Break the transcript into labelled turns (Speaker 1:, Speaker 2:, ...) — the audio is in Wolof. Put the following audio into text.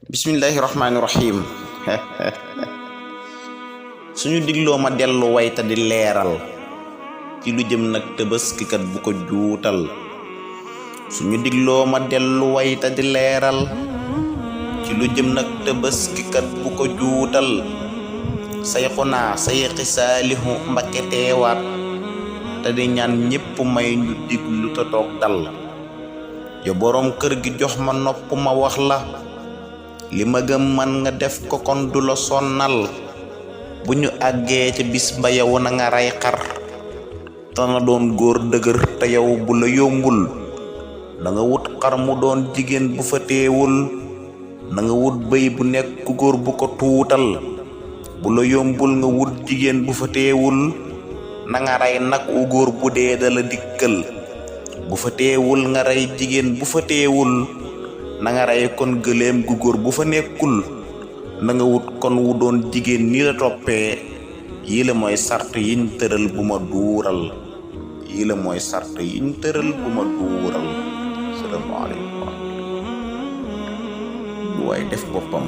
Speaker 1: Bismillahirrahmanirrahim. suñu digloo ma dellu wayta di leeral ci lu jëm nag tëbaskikat bu ko juutal suñu digloo ma dellu wayta di leeral ci lu jëm nag tëbaskikat bu ko juutal sayxunaa sayxi saalihu mbakke teewaat te di ñaan ñépp may ñu diglu te toog dal yo boroom kër gi jox ma nopp ma wax la li ma gëm man nga def ko kon du la sonnal bu ñu àggee ca bis ba yow na nga rey xar te na doon góor dëgër te yow bu la yombul da nga wut xar mu doon jigéen bu fa teewul na nga wut bëy bu nekk góor bu ko tuutal bu la yombul nga wut jigéen bu fa teewul na nga rey nag wu góor bu dee da la dikkal bu fa teewul nga rey jigéen bu fa teewul na nga rey kon gëléem gu góor bu fa nekkul na nga wut kon wu doon jigéen ni la toppee yi la mooy sart yiñ tëral bu ma duural yi la mooy sart yiñ tëral bu ma duural. Salaamaaleykum. bu waay def boppam